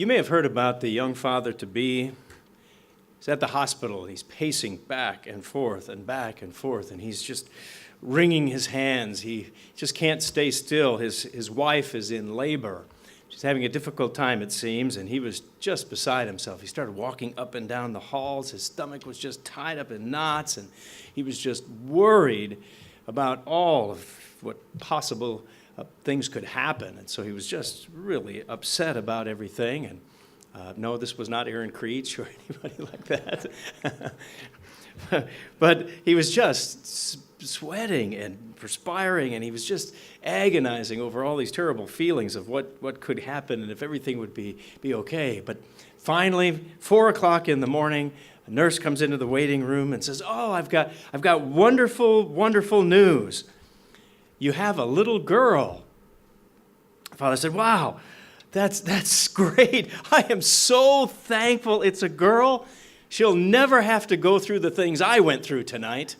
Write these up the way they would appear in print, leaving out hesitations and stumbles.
You may have heard about the young father-to-be. He's at the hospital. He's pacing back and forth, and he's just wringing his hands. He just can't stay still. His wife is in labor. She's having a difficult time, it seems, and he was just beside himself. He started walking up and down the halls. His stomach was just tied up in knots, and he was just worried about all of what possible things could happen. And so he was just really upset about everything. And no, this was not Aaron Creech or anybody like that. But he was just sweating and perspiring, and he was just agonizing over all these terrible feelings of what could happen and if everything would be okay. But finally, 4 o'clock in the morning, a nurse comes into the waiting room and says, "Oh, I've got wonderful, wonderful news. You have a little girl." The father said, "Wow, that's great. I am so thankful it's a girl. She'll never have to go through the things I went through tonight."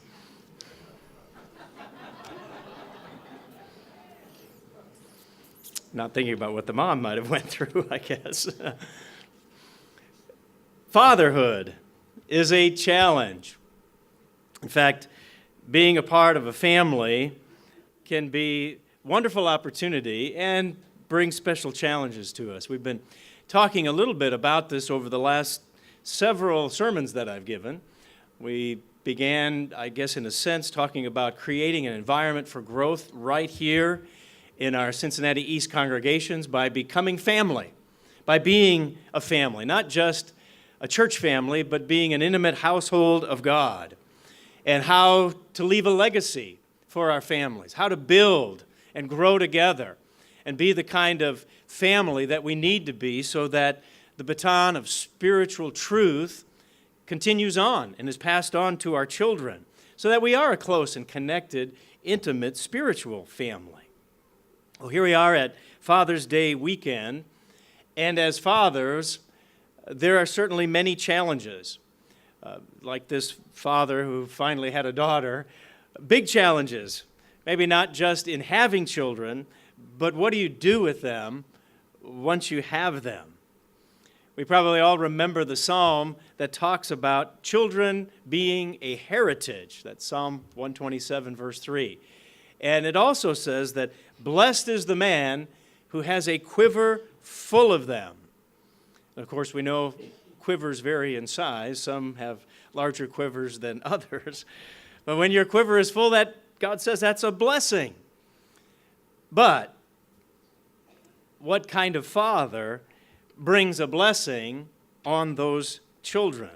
Not thinking about what the mom might have went through, I guess. Fatherhood is a challenge. In fact, being a part of a family can be a wonderful opportunity and bring special challenges to us. We've been talking a little bit about this over the last several sermons that I've given. We began, I guess in a sense, talking about creating an environment for growth right here in our Cincinnati East congregations by becoming family, by being a family, not just a church family, but being an intimate household of God, and how to leave a legacy for our families, how to build and grow together and be the kind of family that we need to be so that the baton of spiritual truth continues on and is passed on to our children so that we are a close and connected, intimate, spiritual family. Well, here we are at Father's Day weekend, and as fathers, there are certainly many challenges. Like this father who finally had a daughter, big challenges, maybe not just in having children, but what do you do with them once you have them? We probably all remember the psalm that talks about children being a heritage. That's Psalm 127, verse 3. And it also says that blessed is the man who has a quiver full of them. And of course, we know quivers vary in size. Some have larger quivers than others. But when your quiver is full, that God says that's a blessing. But what kind of father brings a blessing on those children?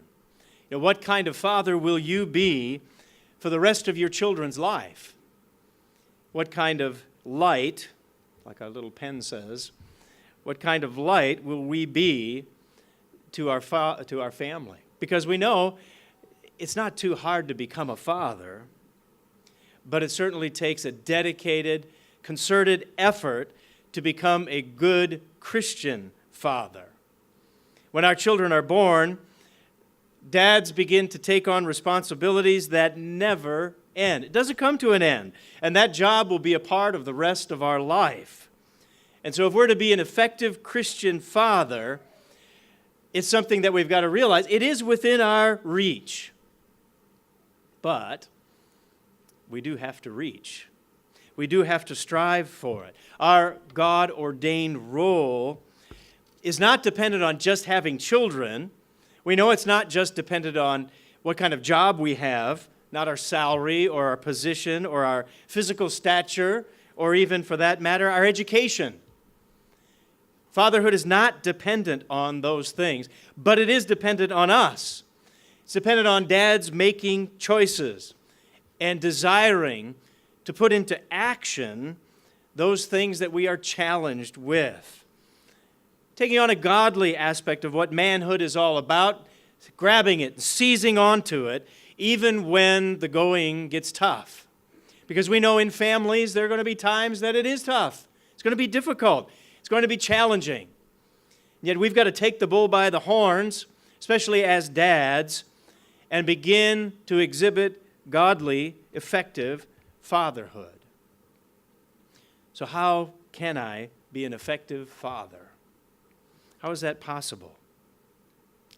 You know, what kind of father will you be for the rest of your children's life? What kind of light, like our little pen says, what kind of light will we be to our family? Because we know it's not too hard to become a father, but it certainly takes a dedicated, concerted effort to become a good Christian father. When our children are born, dads begin to take on responsibilities that never end. It doesn't come to an end, and that job will be a part of the rest of our life. And so if we're to be an effective Christian father, it's something that we've got to realize. It is within our reach, but we do have to reach. We do have to strive for it. Our God-ordained role is not dependent on just having children. We know it's not just dependent on what kind of job we have, not our salary or our position or our physical stature or even, for that matter, our education. Fatherhood is not dependent on those things, but it is dependent on us. It's dependent on dads making choices and desiring to put into action those things that we are challenged with. Taking on a godly aspect of what manhood is all about, grabbing it, seizing onto it, even when the going gets tough. Because we know in families there are going to be times that it is tough. It's going to be difficult. It's going to be challenging. Yet we've got to take the bull by the horns, especially as dads, and begin to exhibit godly, effective fatherhood. So how can I be an effective father? How is that possible?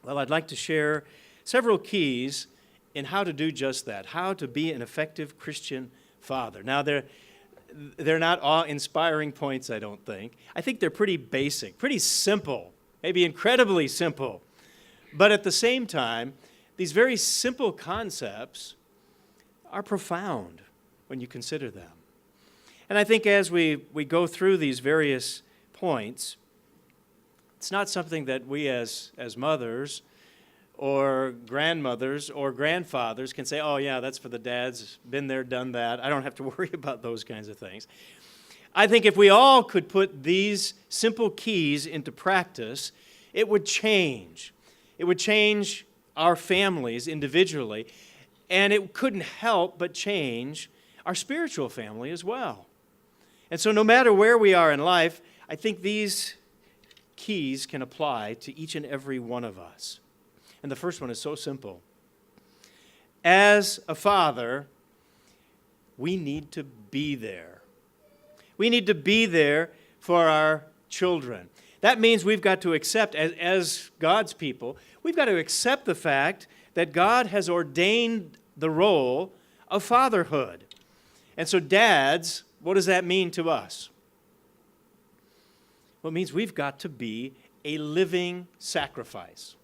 Well, I'd like to share several keys in how to do just that, how to be an effective Christian father. Now, they're not awe-inspiring points, I don't think. I think they're pretty basic, pretty simple, maybe incredibly simple. But at the same time, these very simple concepts are profound when you consider them. And I think as we go through these various points, it's not something that we as mothers or grandmothers or grandfathers can say, oh yeah, that's for the dads, been there, done that. I don't have to worry about those kinds of things. I think if we all could put these simple keys into practice, it would change. It would change our families individually, and it couldn't help but change our spiritual family as well. And so no matter where we are in life, I think these keys can apply to each and every one of us. And the first one is so simple. As a father, we need to be there. We need to be there for our children. That means we've got to accept, as God's people, we've got to accept the fact that God has ordained the role of fatherhood. And so dads, what does that mean to us? Well, it means we've got to be a living sacrifice.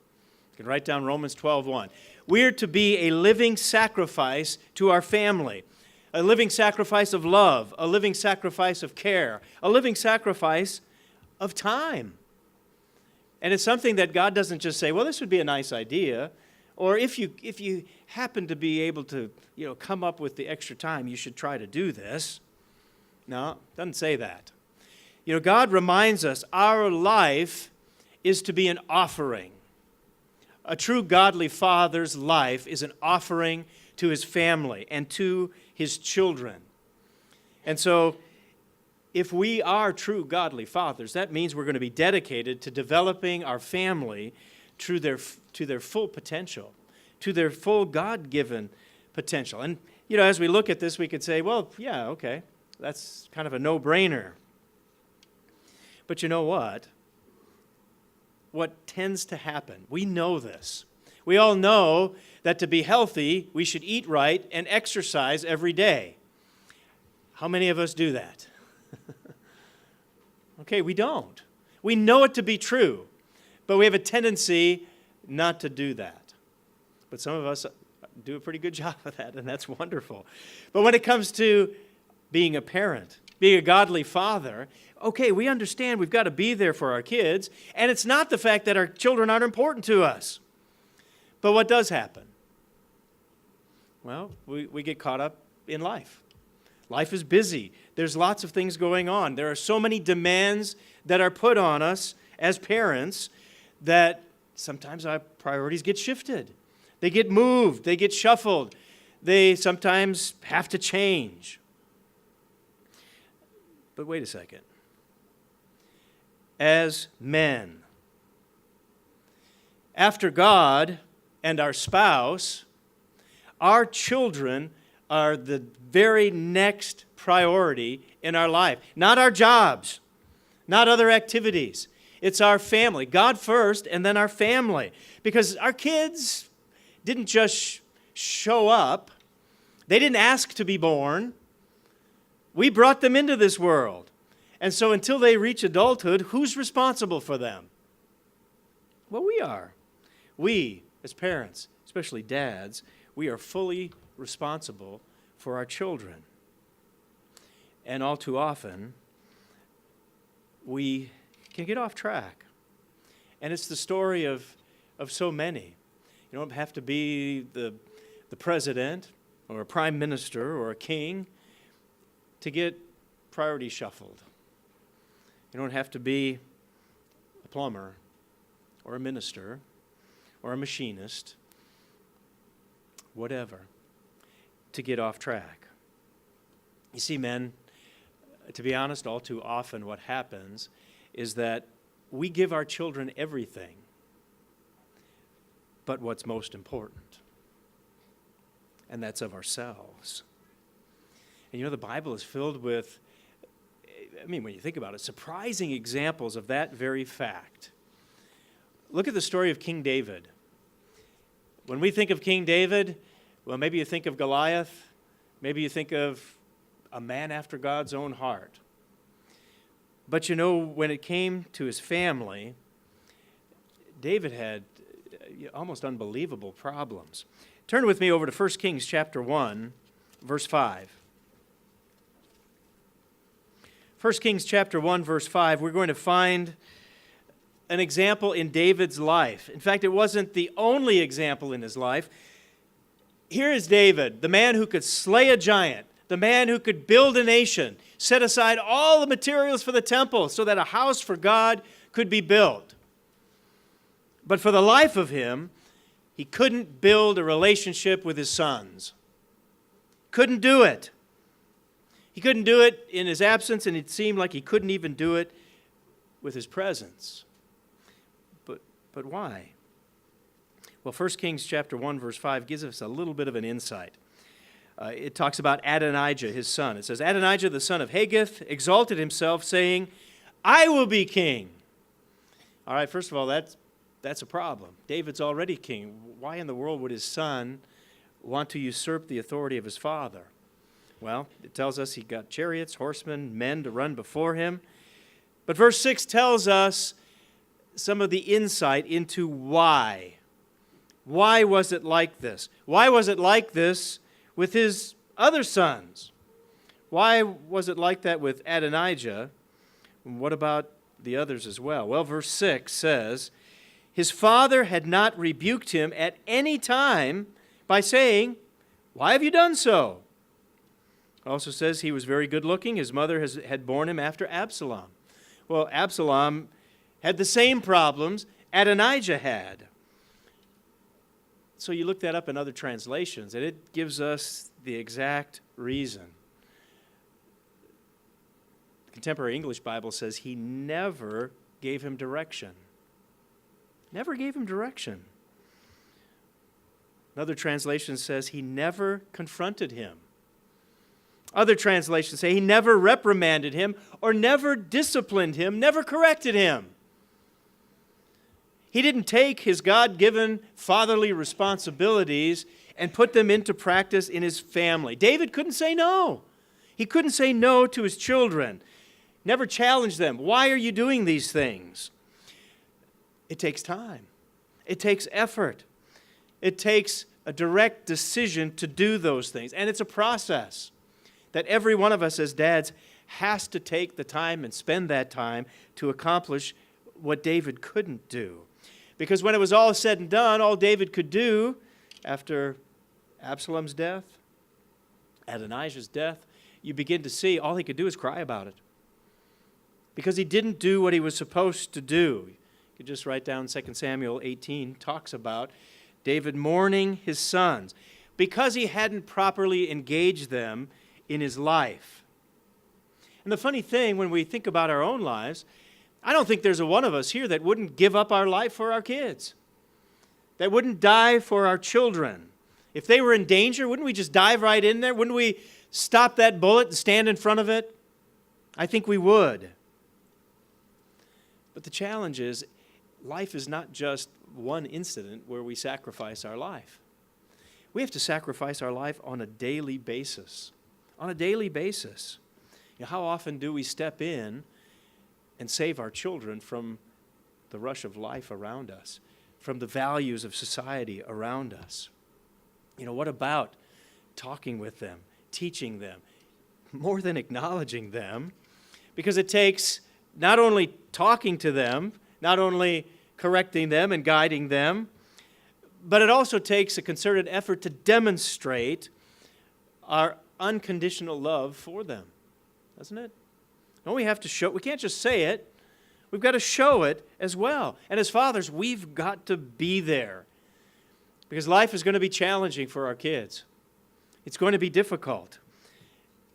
You can write down Romans 12:1. We're to be a living sacrifice to our family, a living sacrifice of love, a living sacrifice of care, a living sacrifice of time. And it's something that God doesn't just say, well, this would be a nice idea, or if you happen to be able to, come up with the extra time, you should try to do this. No, it doesn't say that. God reminds us our life is to be an offering. A true godly father's life is an offering to his family and to his children. And so, if we are true godly fathers, that means we're going to be dedicated to developing our family to their full potential, to their full God-given potential. And, as we look at this, we could say, well, yeah, okay, that's kind of a no-brainer. But you know what? What tends to happen, we know this. We all know that to be healthy, we should eat right and exercise every day. How many of us do that? Okay, we don't. We know it to be true, but we have a tendency not to do that. But some of us do a pretty good job of that, and that's wonderful. But when it comes to being a parent, being a godly father, okay, we understand we've got to be there for our kids, and it's not the fact that our children aren't important to us. But what does happen? Well, we get caught up in life. Life is busy. There's lots of things going on. There are so many demands that are put on us as parents that sometimes our priorities get shifted. They get moved. They get shuffled. They sometimes have to change. But wait a second. As men, after God and our spouse, our children are the very next priority in our life. Not our jobs, not other activities. It's our family. God first, and then our family. Because our kids didn't just show up. They didn't ask to be born. We brought them into this world. And so until they reach adulthood, who's responsible for them? Well, we are. We, as parents, especially dads, we are fully responsible for our children. And all too often, we can get off track. And it's the story of so many. You don't have to be the president or a prime minister or a king to get priorities shuffled. You don't have to be a plumber or a minister or a machinist, whatever, to get off track. You see, men, to be honest, all too often what happens is that we give our children everything but what's most important, and that's of ourselves. And the Bible is filled with, when you think about it, surprising examples of that very fact. Look at the story of King David. When we think of King David, well, maybe you think of Goliath. Maybe you think of a man after God's own heart. But you know, when it came to his family, David had almost unbelievable problems. Turn with me over to 1 Kings chapter 1, verse 5. 1 Kings chapter 1, verse 5, we're going to find an example in David's life. In fact, it wasn't the only example in his life. Here is David, the man who could slay a giant, the man who could build a nation, set aside all the materials for the temple so that a house for God could be built. But for the life of him, he couldn't build a relationship with his sons. Couldn't do it. He couldn't do it in his absence, and it seemed like he couldn't even do it with his presence. But why? Well, 1 Kings chapter 1, verse 5 gives us a little bit of an insight. It talks about Adonijah, his son. It says, Adonijah, the son of Haggith, exalted himself, saying, I will be king. All right, first of all, that's a problem. David's already king. Why in the world would his son want to usurp the authority of his father? Well, it tells us he got chariots, horsemen, men to run before him. But verse 6 tells us some of the insight into why. Why was it like this? Why was it like this with his other sons? Why was it like that with Adonijah? What about the others as well? Well, verse 6 says, his father had not rebuked him at any time by saying, why have you done so? It also says he was very good looking. His mother had borne him after Absalom. Well, Absalom had the same problems Adonijah had. So you look that up in other translations, and it gives us the exact reason. The Contemporary English Bible says he never gave him direction. Never gave him direction. Another translation says he never confronted him. Other translations say he never reprimanded him or never disciplined him, never corrected him. He didn't take his God-given fatherly responsibilities and put them into practice in his family. David couldn't say no. He couldn't say no to his children. Never challenged them. Why are you doing these things? It takes time. It takes effort. It takes a direct decision to do those things. And it's a process that every one of us as dads has to take the time and spend that time to accomplish what David couldn't do. Because when it was all said and done, all David could do after Absalom's death, Adonijah's death, you begin to see all he could do is cry about it. Because he didn't do what he was supposed to do. You could just write down 2 Samuel 18, talks about David mourning his sons because he hadn't properly engaged them in his life. And the funny thing, when we think about our own lives, I don't think there's a one of us here that wouldn't give up our life for our kids, that wouldn't die for our children. If they were in danger, wouldn't we just dive right in there? Wouldn't we stop that bullet and stand in front of it? I think we would. But the challenge is, life is not just one incident where we sacrifice our life. We have to sacrifice our life on a daily basis. On a daily basis. You know, how often do we step in and save our children from the rush of life around us, from the values of society around us? You know, what about talking with them, teaching them, more than acknowledging them? Because it takes not only talking to them, not only correcting them and guiding them, but it also takes a concerted effort to demonstrate our unconditional love for them, doesn't it? Don't we have to show? We can't just say it. We've got to show it as well. And as fathers, we've got to be there. Because life is going to be challenging for our kids. It's going to be difficult.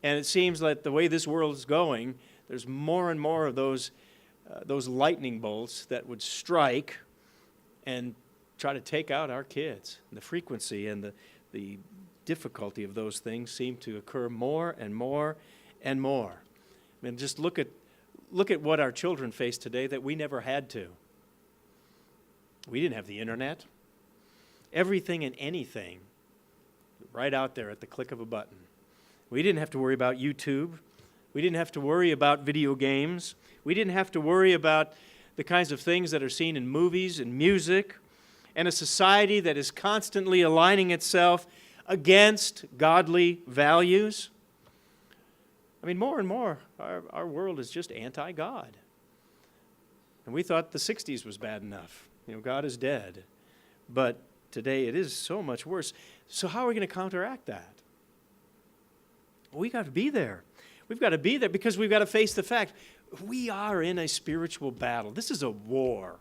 And it seems like the way this world is going, there's more and more of those lightning bolts that would strike and try to take out our kids. And the frequency and the difficulty of those things seem to occur more and more and more. I mean, just look at what our children face today that we never had to. We didn't have the internet. Everything and anything right out there at the click of a button. We didn't have to worry about YouTube. We didn't have to worry about video games. We didn't have to worry about the kinds of things that are seen in movies and music, and a society that is constantly aligning itself against godly values. I mean, more and more, our world is just anti-God. And we thought the 60s was bad enough. God is dead. But today it is so much worse. So how are we going to counteract that? Well, we've got to be there. We've got to be there because we've got to face the fact we are in a spiritual battle. This is a war.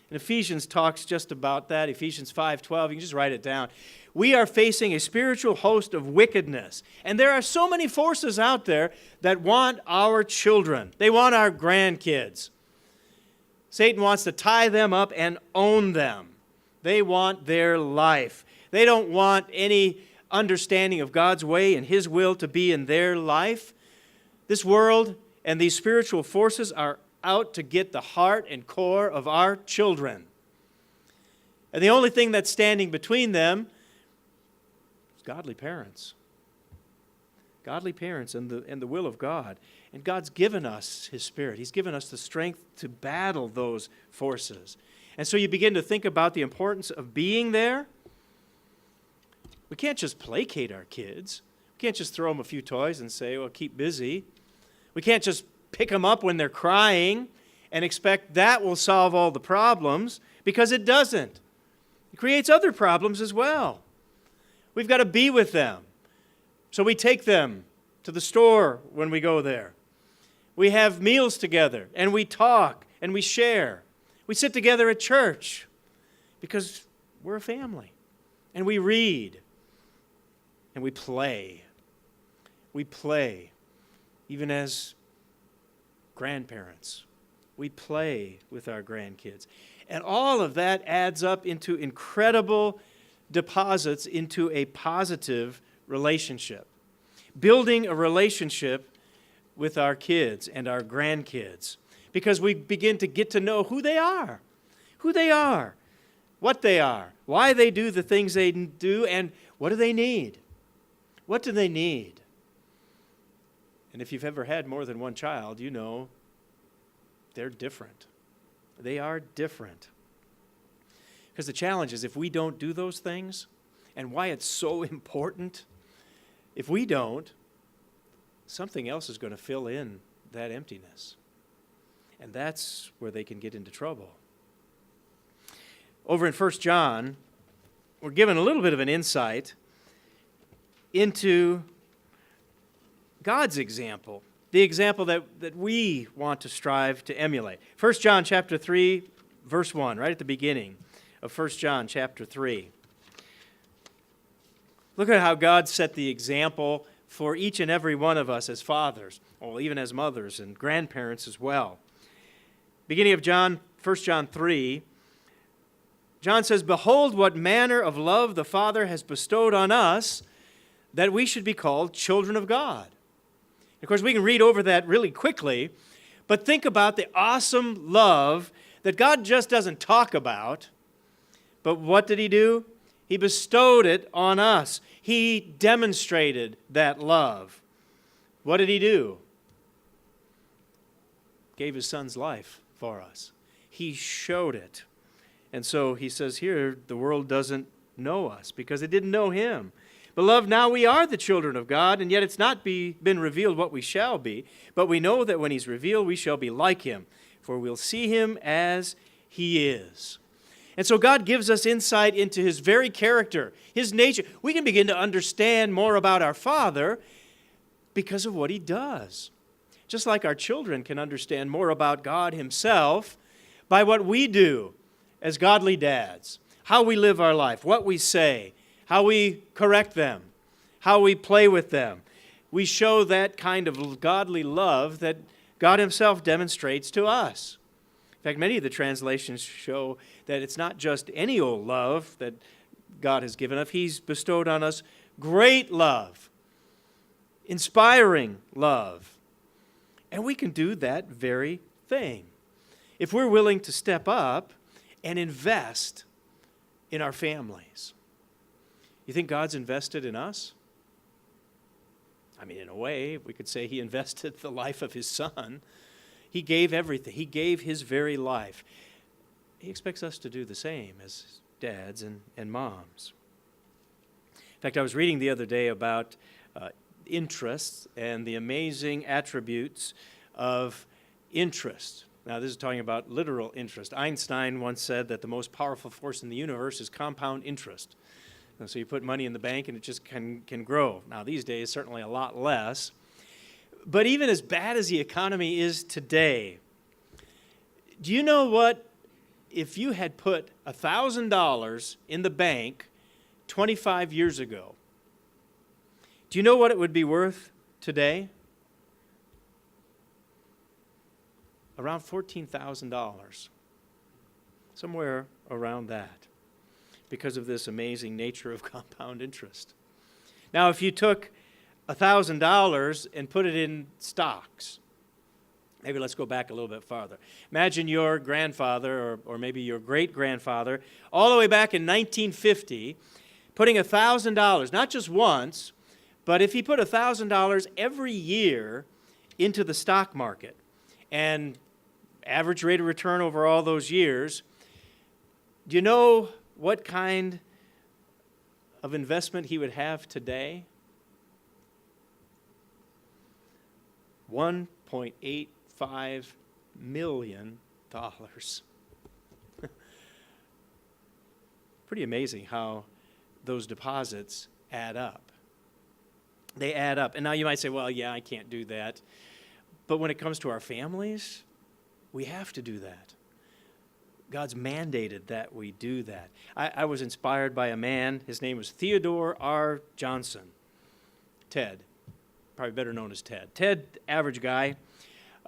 And Ephesians talks just about that. Ephesians 5:12, you can just write it down. We are facing a spiritual host of wickedness. And there are so many forces out there that want our children. They want our grandkids. Satan wants to tie them up and own them. They want their life. They don't want any understanding of God's way and His will to be in their life. This world and these spiritual forces are out to get the heart and core of our children. And the only thing that's standing between them is godly parents. Godly parents and the will of God. And God's given us His Spirit. He's given us the strength to battle those forces. And so you begin to think about the importance of being there. We can't just placate our kids. We can't just throw them a few toys and say, well, keep busy. We can't just pick them up when they're crying and expect that will solve all the problems, because it doesn't. It creates other problems as well. We've got to be with them. So we take them to the store when we go there. We have meals together, and we talk, and we share. We sit together at church because we're a family. And we read, and we play. We play, even as grandparents. We play with our grandkids. And all of that adds up into incredible deposits into a positive relationship. Building a relationship with our kids and our grandkids, because we begin to get to know who they are, what they are, why they do the things they do, and what do they need? What do they need? And if you've ever had more than one child, you know they're different. They are different. Because the challenge is if we don't do those things, and why it's so important, if we don't, something else is going to fill in that emptiness. And that's where they can get into trouble. Over in 1 John, we're given a little bit of an insight into God's example, the example that we want to strive to emulate. 1 John chapter 3, verse 1, right at the beginning of 1 John chapter 3. Look at how God set the example for each and every one of us as fathers, or even as mothers and grandparents as well. Beginning of 1 John 3, John says, "Behold what manner of love the Father has bestowed on us, that we should be called children of God." Of course, we can read over that really quickly, but think about the awesome love that God just doesn't talk about, but what did He do? He bestowed it on us. He demonstrated that love. What did He do? Gave His Son's life for us. He showed it. And so He says here, the world doesn't know us because it didn't know Him. Beloved, now we are the children of God, and yet it's not been revealed what we shall be. But we know that when He's revealed, we shall be like Him, for we'll see Him as He is. And so God gives us insight into His very character, His nature. We can begin to understand more about our Father because of what He does. Just like our children can understand more about God Himself by what we do as godly dads, how we live our life, what we say, how we correct them, how we play with them. We show that kind of godly love that God Himself demonstrates to us. In fact, many of the translations show that it's not just any old love that God has given us. He's bestowed on us great love, inspiring love. And we can do that very thing. If we're willing to step up and invest in our families. You think God's invested in us? I mean, in a way, we could say he invested the life of his son. He gave everything. He gave his very life. He expects us to do the same as dads and moms. In fact, I was reading the other day about interest and the amazing attributes of interest. Now, this is talking about literal interest. Einstein once said that the most powerful force in the universe is compound interest. And so you put money in the bank and it just can grow. Now, these days, certainly a lot less. But even as bad as the economy is today, do you know what? If you had put $1,000 in the bank 25 years ago, do you know what it would be worth today? Around $14,000. Somewhere around that, because of this amazing nature of compound interest. Now, if you took $1,000 and put it in stocks, maybe let's go back a little bit farther. Imagine your grandfather or maybe your great-grandfather, all the way back in 1950, putting $1,000, not just once, but if he put $1,000 every year into the stock market, and average rate of return over all those years, do you know what kind of investment he would have today? $1.85 million. Pretty amazing how those deposits add up. They add up. And now you might say, well, yeah, I can't do that. But when it comes to our families, we have to do that. God's mandated that we do that. I was inspired by a man. His name was Theodore R. Johnson. Ted, probably better known as Ted. Ted, average guy.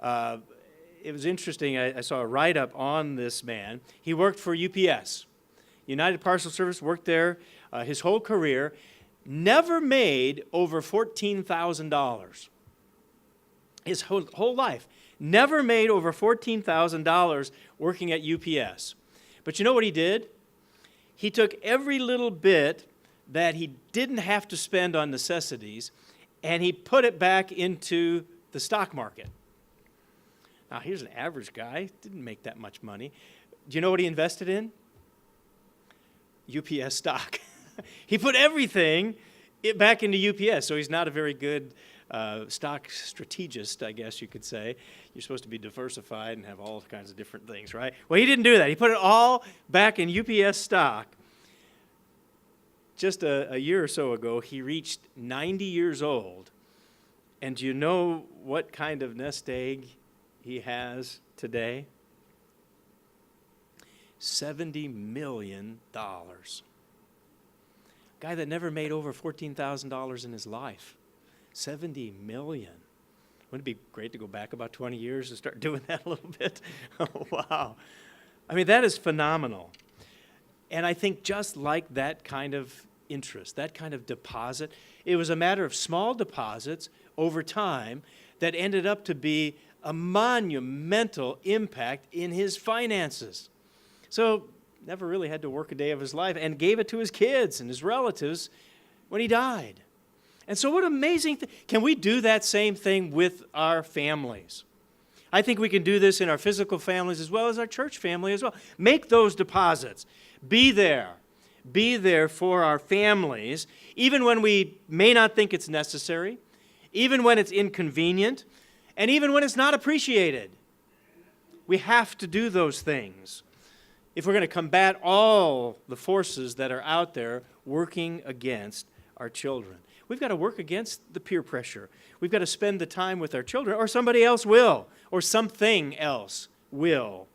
It was interesting. I saw a write-up on this man. He worked for UPS, United Parcel Service, worked there his whole career, never made over $14,000. His whole life. Never made over $14,000 working at UPS. But you know what he did? He took every little bit that he didn't have to spend on necessities, and he put it back into the stock market. Now, here's an average guy, didn't make that much money. Do you know what he invested in? UPS stock. He put everything back into UPS, so he's not a very good stock strategist, I guess you could say. You're supposed to be diversified and have all kinds of different things, right? Well, he didn't do that. He put it all back in UPS stock. Just a year or so ago, he reached 90 years old. And do you know what kind of nest egg he has today? $70 million. Guy that never made over $14,000 in his life. $70 million. Wouldn't it be great to go back about 20 years and start doing that a little bit? Oh, wow. I mean, that is phenomenal. And I think just like that kind of interest, that kind of deposit, it was a matter of small deposits over time that ended up to be a monumental impact in his finances. So, never really had to work a day of his life and gave it to his kids and his relatives when he died. And so what amazing thing. Can we do that same thing with our families? I think we can do this in our physical families as well as our church family as well. Make those deposits. Be there. Be there for our families, even when we may not think it's necessary, even when it's inconvenient, and even when it's not appreciated. We have to do those things if we're going to combat all the forces that are out there working against our children. We've got to work against the peer pressure. We've got to spend the time with our children, or somebody else will, or something else will.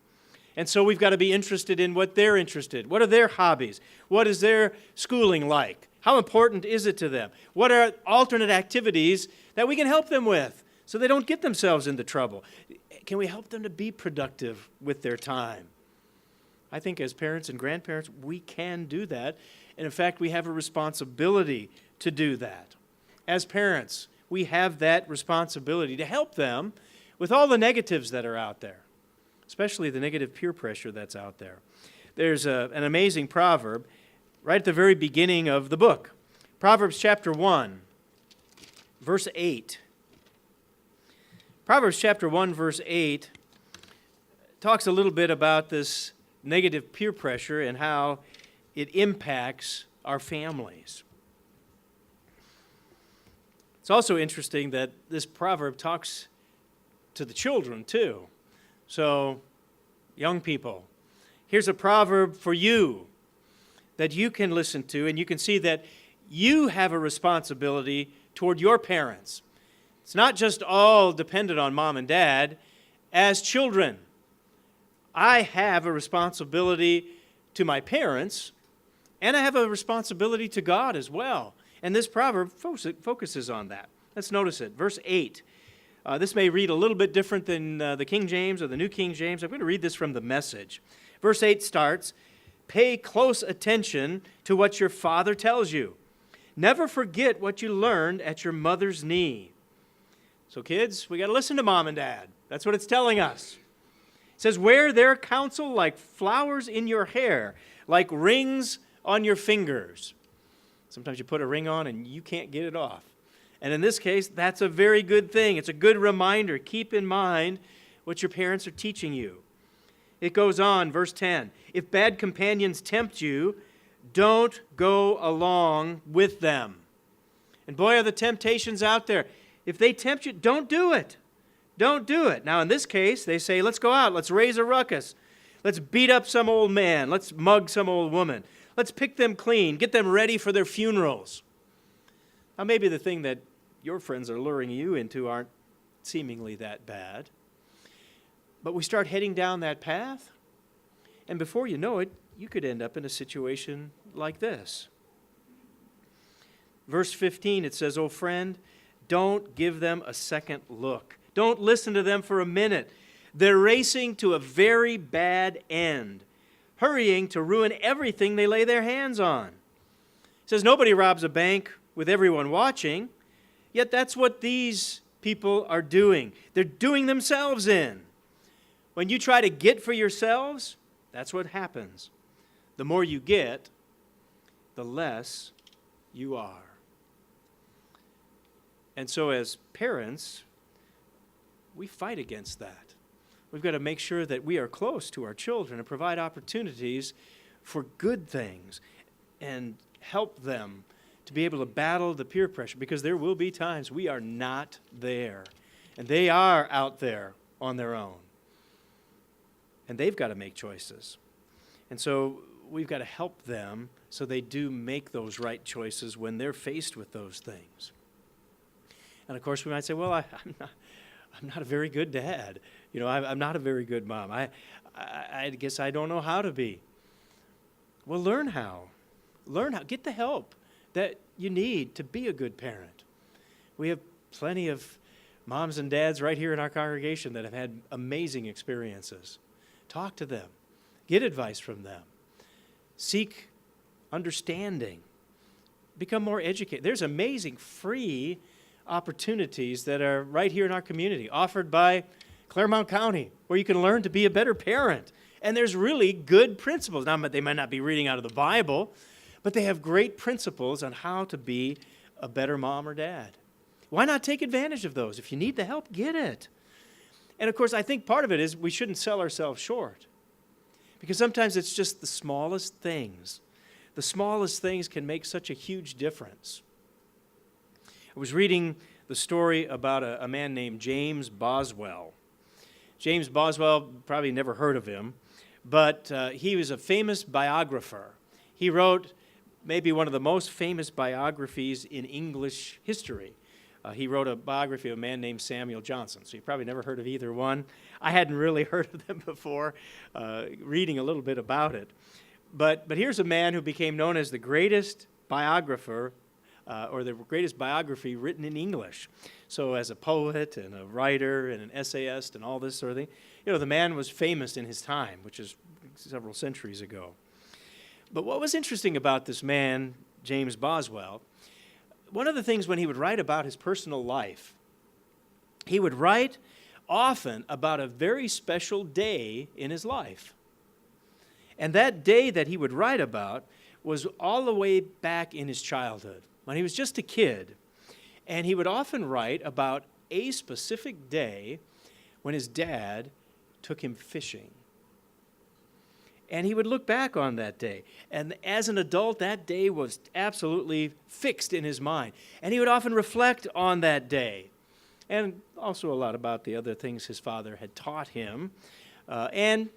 And so we've got to be interested in what they're interested in. What are their hobbies? What is their schooling like? How important is it to them? What are alternate activities that we can help them with so they don't get themselves into trouble? Can we help them to be productive with their time? I think as parents and grandparents, we can do that. And in fact, we have a responsibility to do that. As parents, we have that responsibility to help them with all the negatives that are out there, especially the negative peer pressure that's out there. there's an amazing proverb right at the very beginning of the book. Proverbs chapter 1, verse 8. Proverbs chapter 1, verse 8 talks a little bit about this negative peer pressure and how it impacts our families. It's also interesting that this proverb talks to the children too. So, young people, here's a proverb for you that you can listen to, and you can see that you have a responsibility toward your parents. It's not just all dependent on mom and dad. As children, I have a responsibility to my parents, and I have a responsibility to God as well. And this proverb focuses on that. Let's notice it. Verse 8. This may read a little bit different than the King James or the New King James. I'm going to read this from the Message. Verse 8 starts, "Pay close attention to what your father tells you. Never forget what you learned at your mother's knee." So kids, we got to listen to mom and dad. That's what it's telling us. It says, "Wear their counsel like flowers in your hair, like rings on your fingers." Sometimes you put a ring on and you can't get it off. And in this case, that's a very good thing. It's a good reminder. Keep in mind what your parents are teaching you. It goes on, verse 10. "If bad companions tempt you, don't go along with them." And boy, are the temptations out there. If they tempt you, don't do it. Don't do it. Now, in this case, they say, let's go out. Let's raise a ruckus. Let's beat up some old man. Let's mug some old woman. Let's pick them clean. Get them ready for their funerals. Now, maybe the thing that your friends are luring you into aren't seemingly that bad. But we start heading down that path, and before you know it, you could end up in a situation like this. Verse 15, it says, "Oh, friend, don't give them a second look. Don't listen to them for a minute. They're racing to a very bad end, hurrying to ruin everything they lay their hands on." It says nobody robs a bank with everyone watching, yet that's what these people are doing. They're doing themselves in. When you try to get for yourselves, that's what happens. The more you get, the less you are. And so as parents, we fight against that. We've got to make sure that we are close to our children and provide opportunities for good things and help them to be able to battle the peer pressure, because there will be times we are not there, and they are out there on their own, and they've got to make choices. And so we've got to help them so they do make those right choices when they're faced with those things. And of course, we might say, well, I'm not a very good dad. You know, I'm not a very good mom. I guess I don't know how to be. Well, learn how. Get the help that you need to be a good parent. We have plenty of moms and dads right here in our congregation that have had amazing experiences. Talk to them. Get advice from them. Seek understanding. Become more educated. There's amazing free opportunities that are right here in our community, offered by Claremont County, where you can learn to be a better parent. And there's really good principles. Now, they might not be reading out of the Bible, but they have great principles on how to be a better mom or dad. Why not take advantage of those? If you need the help, get it. And of course, I think part of it is we shouldn't sell ourselves short, because sometimes it's just the smallest things. The smallest things can make such a huge difference. I was reading the story about a man named James Boswell. James Boswell, probably never heard of him, but he was a famous biographer. He wrote maybe one of the most famous biographies in English history. He wrote a biography of a man named Samuel Johnson, so you probably never heard of either one. I hadn't really heard of them before, reading a little bit about it. But here's a man who became known as the greatest biographer, or the greatest biography written in English. So as a poet and a writer and an essayist and all this sort of thing, you know, the man was famous in his time, which is several centuries ago. But what was interesting about this man, James Boswell, one of the things when he would write about his personal life, he would write often about a very special day in his life. And that day that he would write about was all the way back in his childhood, when he was just a kid. And he would often write about a specific day when his dad took him fishing. And he would look back on that day. And as an adult, that day was absolutely fixed in his mind. And he would often reflect on that day. And also a lot about the other things his father had taught him. And,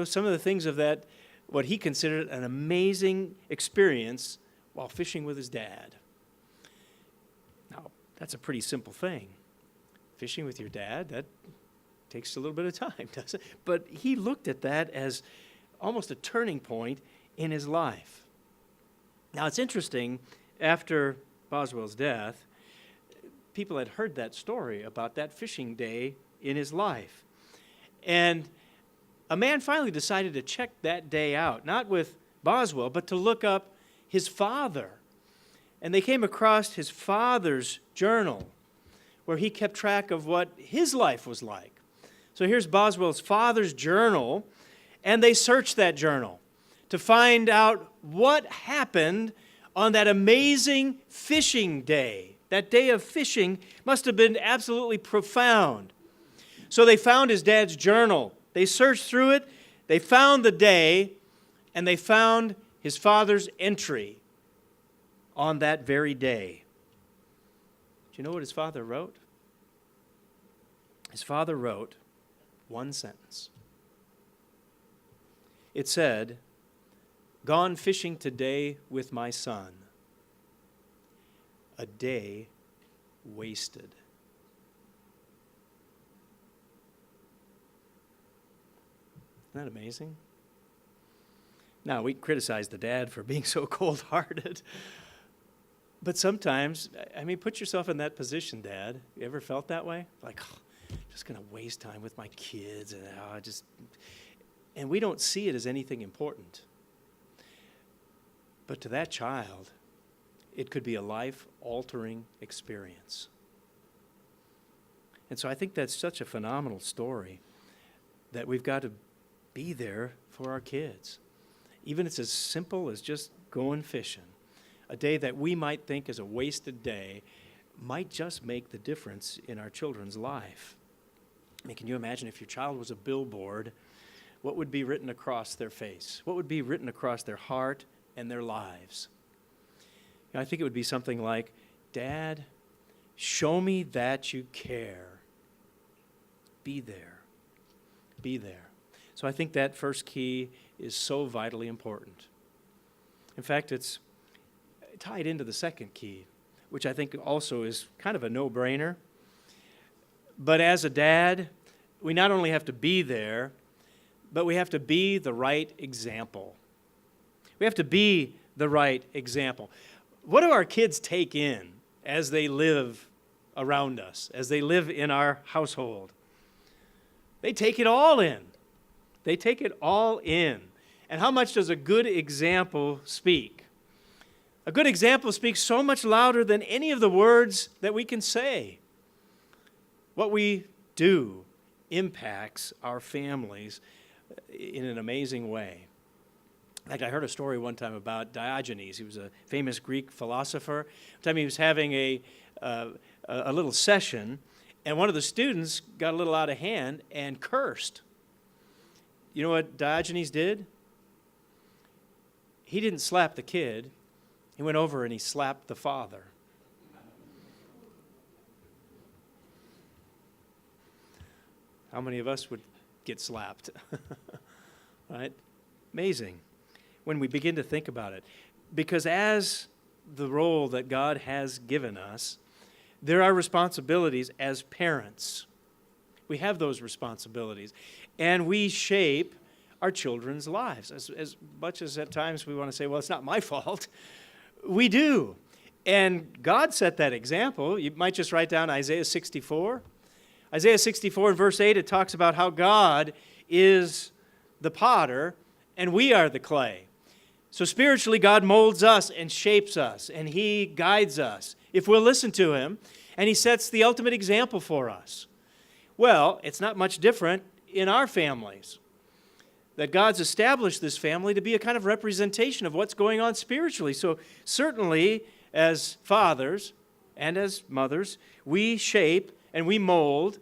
some of the things of that, what he considered an amazing experience while fishing with his dad. Now, that's a pretty simple thing. Fishing with your dad, that takes a little bit of time, doesn't it? But he looked at that as almost a turning point in his life. Now, it's interesting, after Boswell's death, people had heard that story about that fishing day in his life. And a man finally decided to check that day out, not with Boswell, but to look up his father. And they came across his father's journal, where he kept track of what his life was like. So here's Boswell's father's journal, and they searched that journal to find out what happened on that amazing fishing day. That day of fishing must have been absolutely profound. So they found his dad's journal. They searched through it. They found the day, and they found his father's entry on that very day. Do you know what his father wrote? His father wrote one sentence. It said, "Gone fishing today with my son. A day wasted." Isn't that amazing? Now, we criticize the dad for being so cold-hearted. But sometimes, put yourself in that position, Dad. You ever felt that way? Like, I'm just going to waste time with my kids. And we don't see it as anything important. But to that child, it could be a life-altering experience. And so I think that's such a phenomenal story that we've got to be there for our kids. Even if it's as simple as just going fishing. A day that we might think is a wasted day might just make the difference in our children's life. Can you imagine if your child was a billboard, what would be written across their face? What would be written across their heart and their lives? I think it would be something like, "Dad, show me that you care. Be there. Be there." So I think that first key is so vitally important. In fact, it's tied into the second key, which I think also is kind of a no-brainer. But as a dad, we not only have to be there, but we have to be the right example. We have to be the right example. What do our kids take in as they live around us, as they live in our household? They take it all in. They take it all in. And how much does a good example speak? A good example speaks so much louder than any of the words that we can say. What we do impacts our families in an amazing way. In fact, I heard a story one time about Diogenes. He was a famous Greek philosopher. One time he was having a little session, and one of the students got a little out of hand and cursed. You know what Diogenes did? He didn't slap the kid. He went over and he slapped the father. How many of us would get slapped? Right? Amazing when we begin to think about it. Because as the role that God has given us, there are responsibilities as parents. We have those responsibilities. And we shape our children's lives. As much as at times we want to say, well, it's not my fault. We do. And God set that example. You might just write down Isaiah 64. Isaiah 64 in verse 8, it talks about how God is the potter and we are the clay. So spiritually, God molds us and shapes us, and He guides us if we'll listen to Him, and He sets the ultimate example for us. Well, it's not much different in our families. that God's established this family to be a kind of representation of what's going on spiritually. So certainly, as fathers and as mothers, we shape and we mold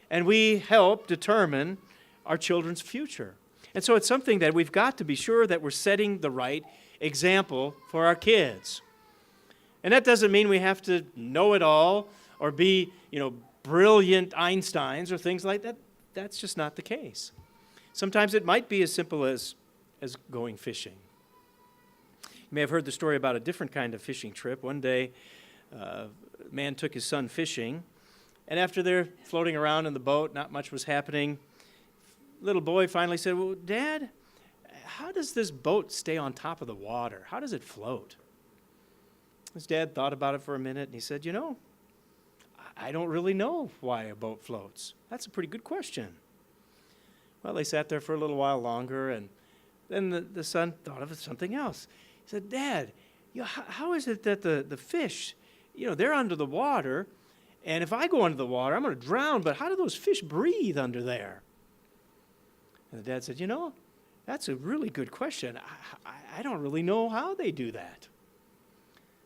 and we help determine our children's future. And so it's something that we've got to be sure that we're setting the right example for our kids. And that doesn't mean we have to know it all or be, brilliant Einsteins or things like that. That's just not the case. Sometimes it might be as simple as going fishing. You may have heard the story about a different kind of fishing trip. One day, a man took his son fishing, and after they're floating around in the boat, not much was happening, little boy finally said, "Well, Dad, how does this boat stay on top of the water? How does it float?" His dad thought about it for a minute, and he said, I don't really know why a boat floats. That's a pretty good question. Well, they sat there for a little while longer, and then the son thought of something else. He said, "Dad, how is it that the fish, they're under the water, and if I go under the water, I'm going to drown, but how do those fish breathe under there?" And the dad said, "That's a really good question. I don't really know how they do that."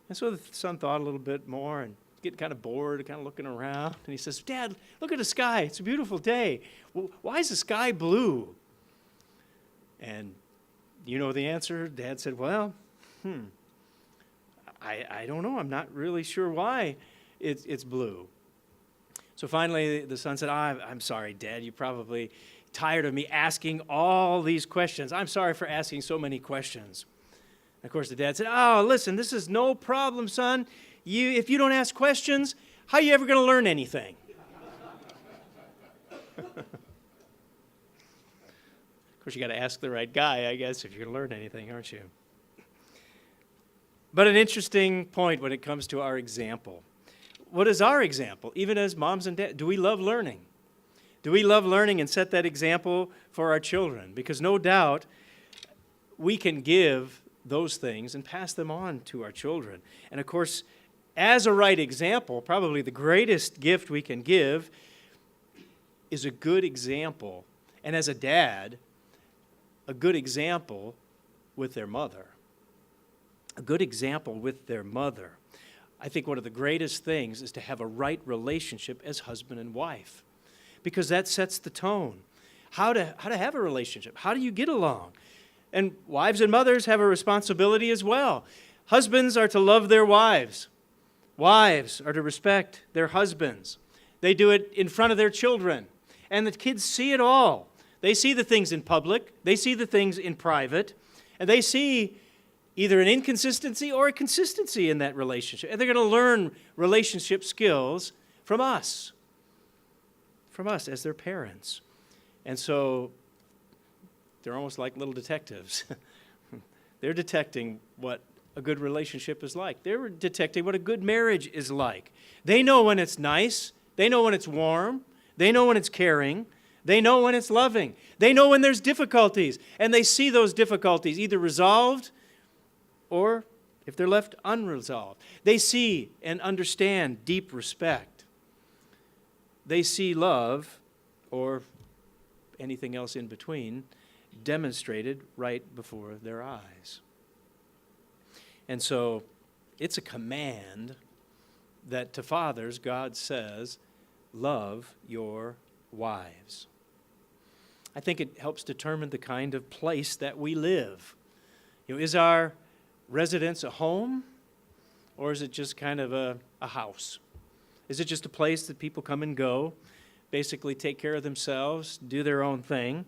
And so the son thought a little bit more and getting kind of bored, kind of looking around. And he says, "Dad, look at the sky. It's a beautiful day. Well, why is the sky blue?" And you know the answer. Dad said, "Well, I don't know. I'm not really sure why it's blue." So finally the son said, I'm sorry, Dad. You're probably tired of me asking all these questions. I'm sorry for asking so many questions. Of course, the dad said, "Oh, listen, this is no problem, son. If you don't ask questions, how are you ever going to learn anything?" Of course, you got to ask the right guy, I guess, if you're going to learn anything, aren't you? But an interesting point when it comes to our example. What is our example, even as moms and dads? Do we love learning? Do we love learning and set that example for our children? Because no doubt we can give those things and pass them on to our children. And of course, as a right example, probably the greatest gift we can give is a good example. And as a dad, a good example with their mother. A good example with their mother. I think one of the greatest things is to have a right relationship as husband and wife, because that sets the tone. How to have a relationship. How do you get along? And wives and mothers have a responsibility as well. Husbands are to love their wives. Wives are to respect their husbands. They do it in front of their children. And the kids see it all. They see the things in public. They see the things in private. And they see either an inconsistency or a consistency in that relationship. And they're going to learn relationship skills from us as their parents. And so they're almost like little detectives. They're detecting what a good relationship is like. They're detecting what a good marriage is like. They know when it's nice. They know when it's warm. They know when it's caring. They know when it's loving. They know when there's difficulties. And they see those difficulties either resolved or, if they're left, unresolved. They see and understand deep respect. They see love, or anything else in between, demonstrated right before their eyes. And so it's a command that to fathers, God says, love your wives. I think it helps determine the kind of place that we live. Is our residence a home, or is it just kind of a house? Is it just a place that people come and go, basically take care of themselves, do their own thing,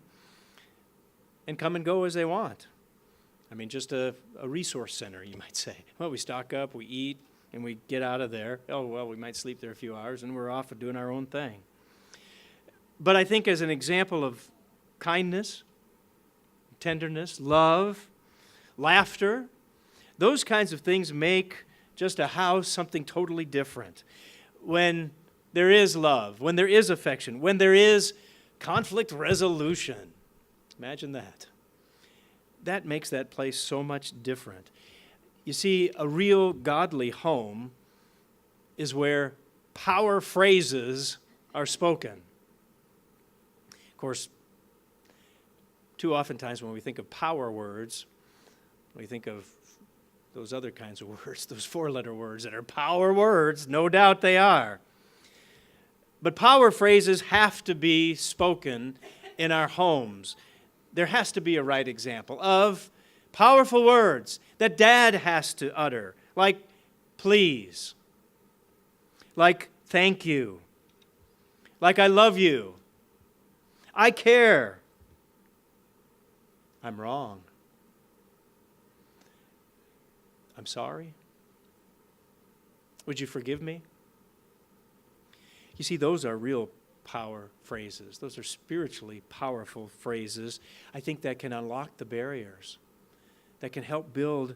and come and go as they want? I mean, just a resource center, you might say. Well, we stock up, we eat, and we get out of there. Oh, well, we might sleep there a few hours, and we're off and doing our own thing. But I think as an example of kindness, tenderness, love, laughter, those kinds of things make just a house something totally different. When there is love, when there is affection, when there is conflict resolution, imagine that. That makes that place so much different. You see, a real godly home is where power phrases are spoken. Of course, Too oftentimes when we think of power words, we think of those other kinds of words, those four-letter words that are power words. No doubt they are. But power phrases have to be spoken in our homes. There has to be a right example of powerful words that Dad has to utter, like please, like thank you, like I love you, I care, I'm wrong, I'm sorry, would you forgive me? You see, those are real power phrases. Those are spiritually powerful phrases. I think that can unlock the barriers, that can help build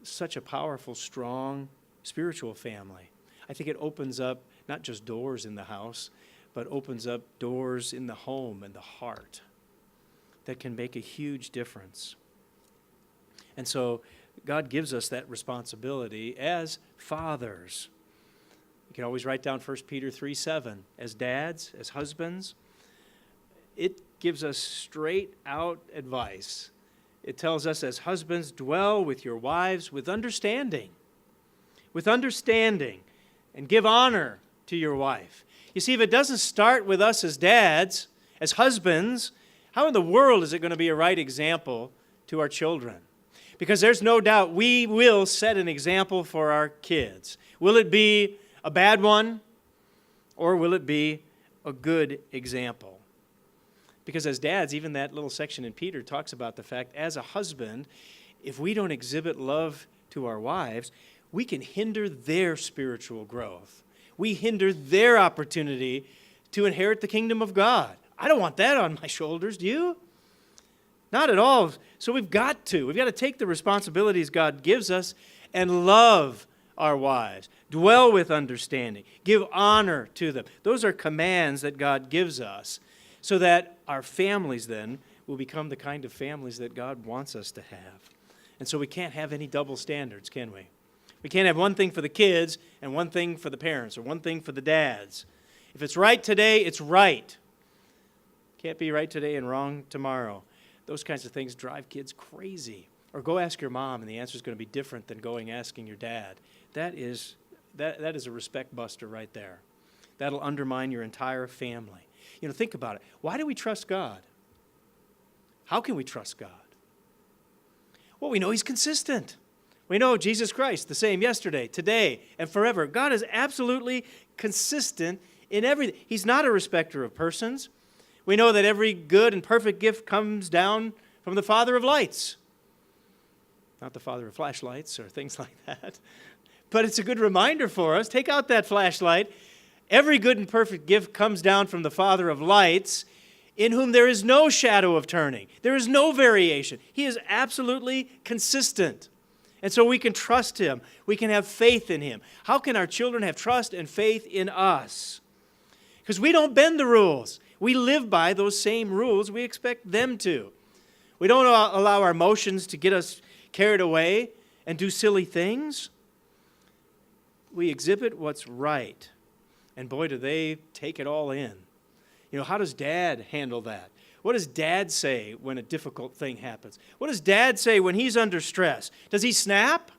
such a powerful, strong spiritual family. I think it opens up not just doors in the house, but opens up doors in the home and the heart that can make a huge difference. And so God gives us that responsibility as fathers. You can always write down 1 Peter 3:7. As dads, as husbands, it gives us straight out advice. It tells us as husbands, dwell with your wives with understanding, and give honor to your wife. You see, if it doesn't start with us as dads, as husbands, how in the world is it going to be a right example to our children? Because there's no doubt we will set an example for our kids. Will it be a bad one, or will it be a good example? Because as dads, even that little section in Peter talks about the fact, as a husband, if we don't exhibit love to our wives, we can hinder their spiritual growth. We hinder their opportunity to inherit the kingdom of God. I don't want that on my shoulders, do you? Not at all. So we've got to take the responsibilities God gives us and love our wives. Dwell with understanding. Give honor to them. Those are commands that God gives us so that our families then will become the kind of families that God wants us to have. And so we can't have any double standards, can we? We can't have one thing for the kids and one thing for the parents or one thing for the dads. If it's right today, it's right. Can't be right today and wrong tomorrow. Those kinds of things drive kids crazy. Or go ask your mom, and the answer is going to be different than going asking your dad. That is a respect buster right there. That'll undermine your entire family. You know, think about it. Why do we trust God? How can we trust God? Well, we know He's consistent. We know Jesus Christ, the same yesterday, today, and forever. God is absolutely consistent in everything. He's not a respecter of persons. We know that every good and perfect gift comes down from the Father of lights. Not the father of flashlights or things like that. But it's a good reminder for us. Take out that flashlight. Every good and perfect gift comes down from the Father of lights, in whom there is no shadow of turning. There is no variation. He is absolutely consistent. And so we can trust Him. We can have faith in Him. How can our children have trust and faith in us? Because we don't bend the rules. We live by those same rules we expect them to. We don't allow our emotions to get us carried away and do silly things. We exhibit what's right. And boy, do they take it all in. You know, how does Dad handle that? What does Dad say when a difficult thing happens? What does Dad say when he's under stress? Does he snap?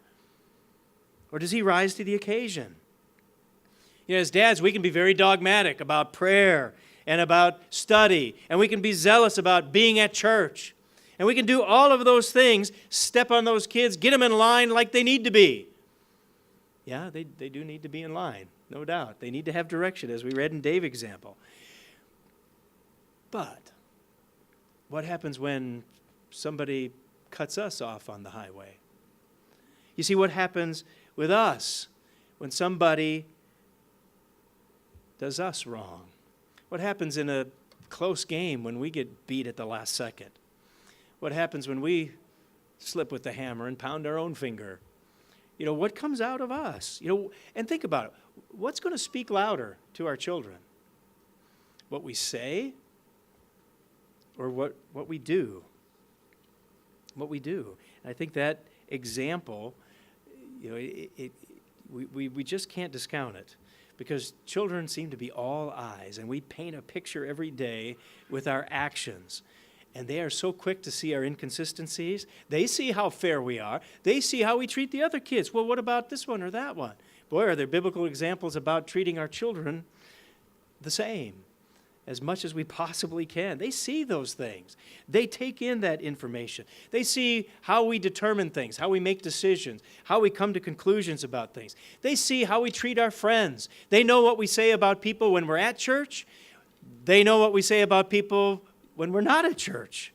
Or does he rise to the occasion? You know, as dads, we can be very dogmatic about prayer and about study. And we can be zealous about being at church. And we can do all of those things, step on those kids, get them in line like they need to be. Yeah, they do need to be in line, no doubt. They need to have direction, as we read in Dave's example. But what happens when somebody cuts us off on the highway? You see, what happens with us when somebody does us wrong? What happens in a close game when we get beat at the last second? What happens when we slip with the hammer and pound our own finger? You know, what comes out of us? You know, and think about it. What's going to speak louder to our children? What we say or what we do? What we do. And I think that example, you know, we just can't discount it. Because children seem to be all eyes, and we paint a picture every day with our actions. And they are so quick to see our inconsistencies. They see how fair we are. They see how we treat the other kids. Well, what about this one or that one? Boy, are there biblical examples about treating our children the same as much as we possibly can. They see those things. They take in that information. They see how we determine things, how we make decisions, how we come to conclusions about things. They see how we treat our friends. They know what we say about people when we're at church. They know what we say about people when we're not at church.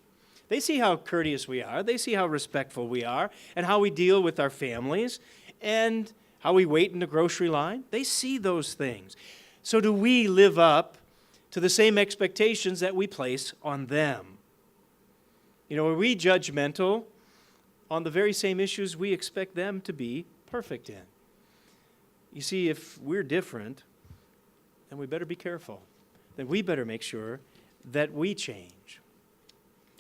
They see how courteous we are. They see how respectful we are and how we deal with our families and how we wait in the grocery line. They see those things. So do we live up to the same expectations that we place on them? Are we judgmental on the very same issues we expect them to be perfect in? You see, if we're different, then we better be careful. Then we better make sure that we change.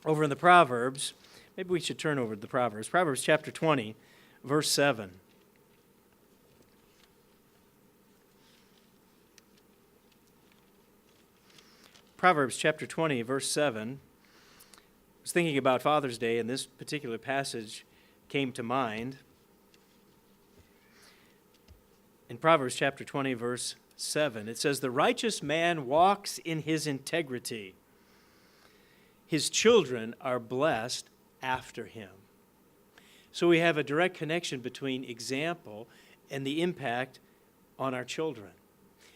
Over in the Proverbs, maybe we should turn over to the Proverbs. Proverbs chapter 20, verse 7. Proverbs chapter 20, verse 7. I was thinking about Father's Day, and this particular passage came to mind. In Proverbs chapter 20, verse 7, it says, "The righteous man walks in his integrity. His children are blessed after him." So we have a direct connection between example and the impact on our children.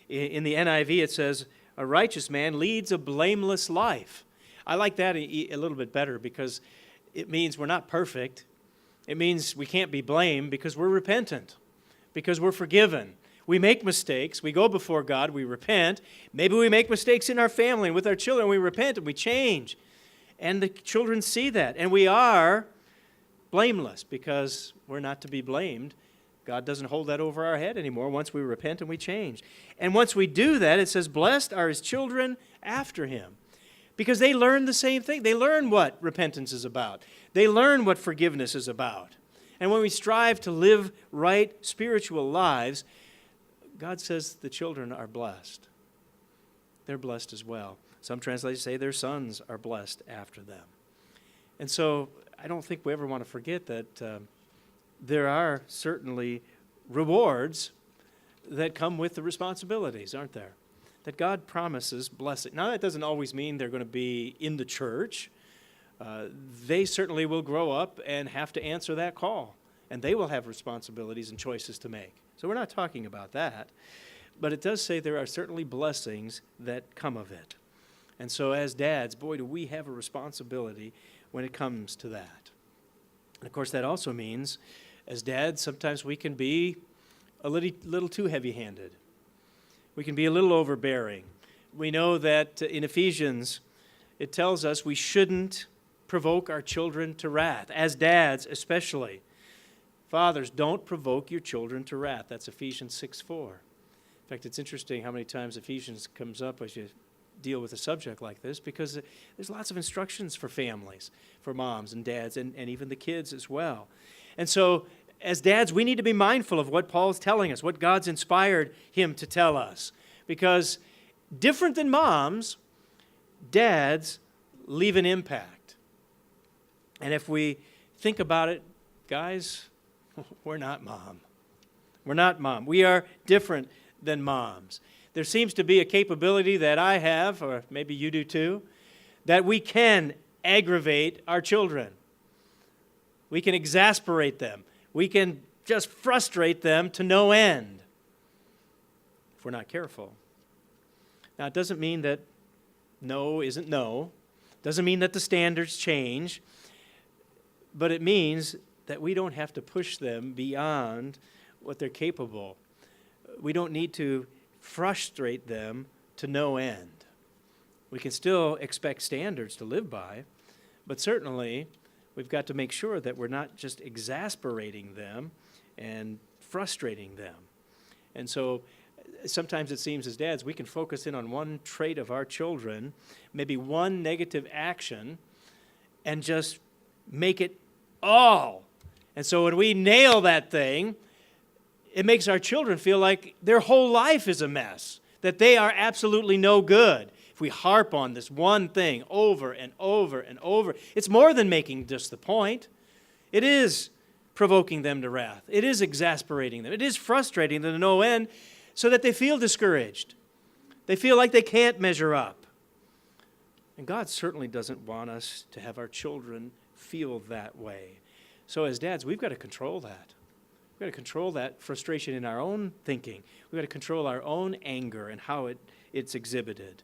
In the NIV, it says, "A righteous man leads a blameless life." I like that a little bit better because it means we're not perfect. It means we can't be blamed because we're repentant, because we're forgiven. We make mistakes. We go before God. We repent. Maybe we make mistakes in our family and with our children. We repent and we change. And the children see that. And we are blameless because we're not to be blamed. God doesn't hold that over our head anymore once we repent and we change. And once we do that, it says, "Blessed are his children after him." Because they learn the same thing. They learn what repentance is about. They learn what forgiveness is about. And when we strive to live right spiritual lives, God says the children are blessed. They're blessed as well. Some translations say their sons are blessed after them. And so I don't think we ever want to forget that there are certainly rewards that come with the responsibilities, aren't there? That God promises blessing. Now, that doesn't always mean they're going to be in the church. They certainly will grow up and have to answer that call, and they will have responsibilities and choices to make. So we're not talking about that. But it does say there are certainly blessings that come of it. And so as dads, boy, do we have a responsibility when it comes to that. And of course, that also means as dads, sometimes we can be a little too heavy-handed. We can be a little overbearing. We know that in Ephesians, it tells us we shouldn't provoke our children to wrath, as dads especially. Fathers, don't provoke your children to wrath. That's Ephesians 6:4. In fact, it's interesting how many times Ephesians comes up as you deal with a subject like this, because there's lots of instructions for families, for moms and dads, and even the kids as well. And so, as dads, we need to be mindful of what Paul's telling us, what God's inspired him to tell us. Because different than moms, dads leave an impact. And if we think about it, guys, we're not mom. We're not mom. We are different than moms. There seems to be a capability that I have, or maybe you do too, that we can aggravate our children. We can exasperate them. We can just frustrate them to no end if we're not careful. Now, it doesn't mean that no isn't no. It doesn't mean that the standards change. But it means that we don't have to push them beyond what they're capable. We don't need to frustrate them to no end. We can still expect standards to live by, but certainly we've got to make sure that we're not just exasperating them and frustrating them. And so sometimes it seems as dads we can focus in on one trait of our children, maybe one negative action, and just make it all. And so when we nail that thing, it makes our children feel like their whole life is a mess, that they are absolutely no good. If if we harp on this one thing over and over and over, it's more than making just the point. It is provoking them to wrath. It is exasperating them. It is frustrating them to no end so that they feel discouraged. They feel like they can't measure up. And God certainly doesn't want us to have our children feel that way. So as dads, we've got to control that. We've got to control that frustration in our own thinking. We've got to control our own anger and how it's exhibited.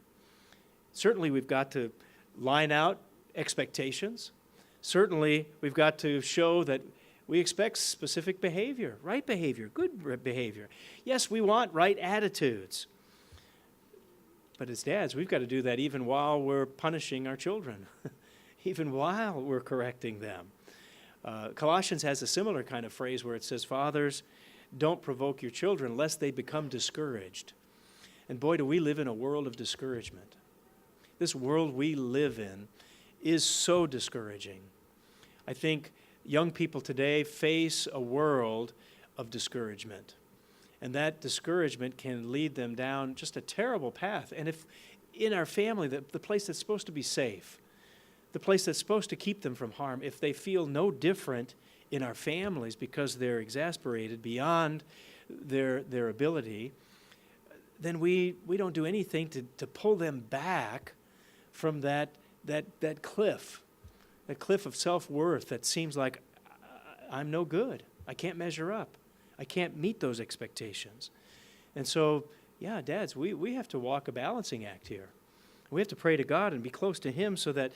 Certainly we've got to line out expectations. Certainly we've got to show that we expect specific behavior, right behavior, good behavior. Yes, we want right attitudes. But as dads, we've got to do that even while we're punishing our children, even while we're correcting them. Colossians has a similar kind of phrase where it says, fathers, don't provoke your children lest they become discouraged. And boy, do we live in a world of discouragement. This world we live in is so discouraging. I think young people today face a world of discouragement. And that discouragement can lead them down just a terrible path. And if in our family, the place that's supposed to be safe, the place that's supposed to keep them from harm, if they feel no different in our families because they're exasperated beyond their ability, then we don't do anything to pull them back from that cliff of self-worth that seems like I'm no good. I can't measure up. I can't meet those expectations. And so, yeah, dads, we have to walk a balancing act here. We have to pray to God and be close to Him so that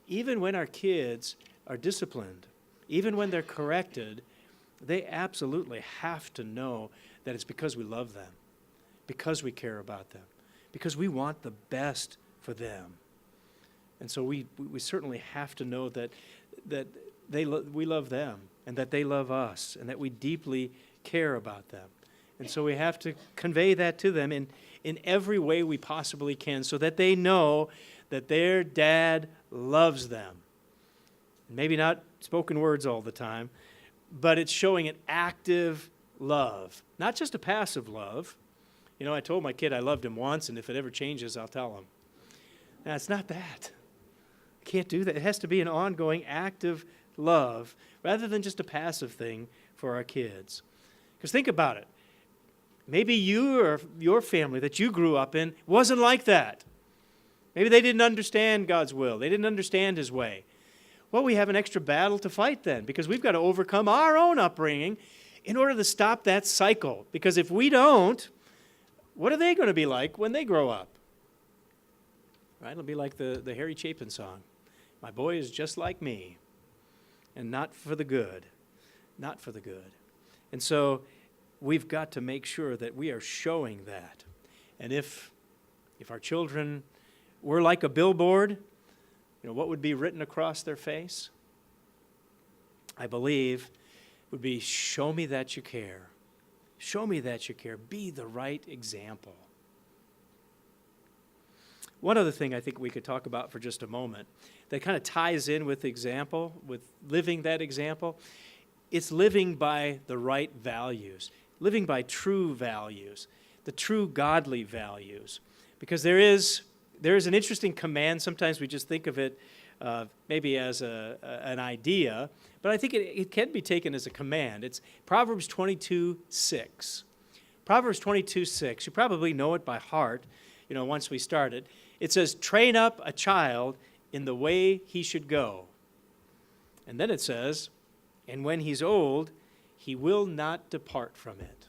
even when our kids are disciplined, even when they're corrected, they absolutely have to know that it's because we love them, because we care about them, because we want the best for them. And so we certainly have to know that we love them and that they love us and that we deeply care about them. And so we have to convey that to them in every way we possibly can so that they know that their dad loves them. Maybe not spoken words all the time, but it's showing an active love, not just a passive love. You know, I told my kid I loved him once, and if it ever changes, I'll tell him. Now, it's not that. I can't do that. It has to be an ongoing, active love rather than just a passive thing for our kids. Because think about it. Maybe you or your family that you grew up in wasn't like that. Maybe they didn't understand God's will. They didn't understand His way. Well, we have an extra battle to fight then because we've got to overcome our own upbringing in order to stop that cycle. Because if we don't, what are they going to be like when they grow up? Right? It'll be like the Harry Chapin song. My boy is just like me, and not for the good. Not for the good. And so we've got to make sure that we are showing that. And if our children were like a billboard, what would be written across their face? I believe would be, show me that you care. Show me that you care. Be the right example. One other thing I think we could talk about for just a moment that kind of ties in with example, with living that example, it's living by the right values, living by true values, the true godly values. Because there is an interesting command. Sometimes we just think of it maybe as an idea, but I think it can be taken as a command. It's Proverbs 22:6. Proverbs 22:6. You probably know it by heart, once we started. It says, train up a child in the way he should go. And then it says, and when he's old, he will not depart from it.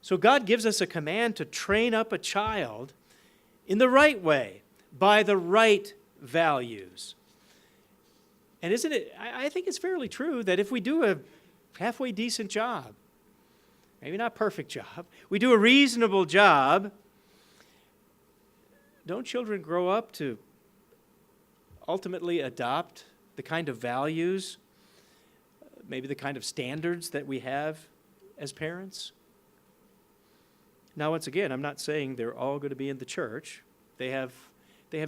So God gives us a command to train up a child in the right way, by the right values. And isn't it, I think it's fairly true that if we do a halfway decent job, maybe not perfect job, we do a reasonable job, don't children grow up to ultimately adopt the kind of values, maybe the kind of standards that we have as parents? Now, once again, I'm not saying they're all going to be in the church. They have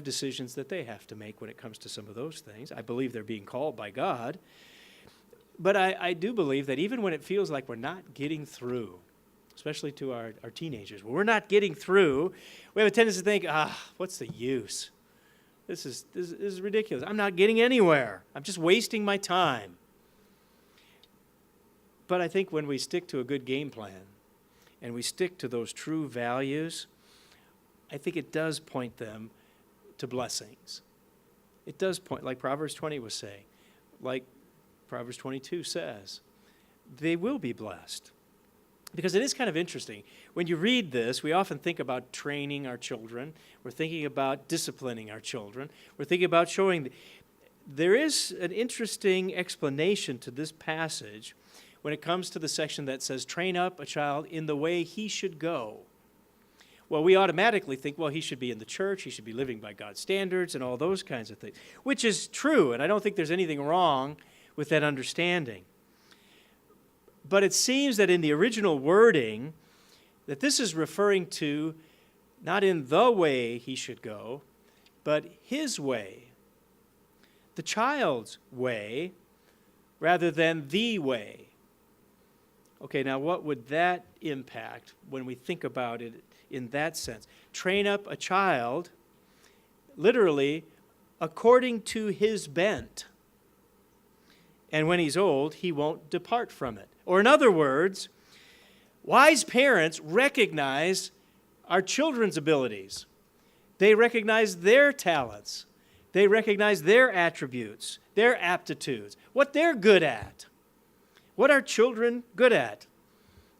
decisions that they have to make when it comes to some of those things. I believe they're being called by God. But I do believe that even when it feels like we're not getting through, especially to our teenagers. When we're not getting through, we have a tendency to think, what's the use? This is ridiculous. I'm not getting anywhere. I'm just wasting my time. But I think when we stick to a good game plan and we stick to those true values, I think it does point them to blessings. It does point, like Proverbs 20 was saying, like Proverbs 22 says, they will be blessed. Because it is kind of interesting. When you read this, we often think about training our children. We're thinking about disciplining our children. We're thinking about showing. There is an interesting explanation to this passage when it comes to the section that says, train up a child in the way he should go. Well, we automatically think, well, he should be in the church, he should be living by God's standards and all those kinds of things, which is true, and I don't think there's anything wrong with that understanding. But it seems that in the original wording, that this is referring to not in the way he should go, but his way, the child's way, rather than the way. Okay, now what would that impact when we think about it in that sense? Train up a child, literally, according to his bent. And when he's old, he won't depart from it. Or in other words, wise parents recognize our children's abilities. They recognize their talents. They recognize their attributes, their aptitudes, what they're good at. What are children good at?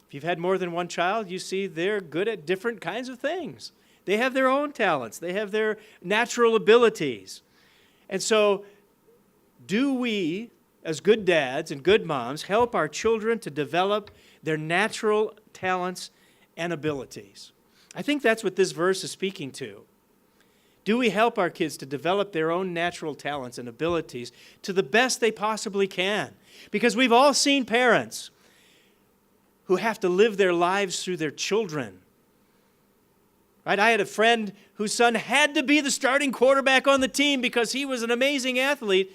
If you've had more than one child, you see they're good at different kinds of things. They have their own talents. They have their natural abilities. And so, do we, as good dads and good moms, help our children to develop their natural talents and abilities? I think that's what this verse is speaking to. Do we help our kids to develop their own natural talents and abilities to the best they possibly can? Because we've all seen parents who have to live their lives through their children. Right? I had a friend whose son had to be the starting quarterback on the team because he was an amazing athlete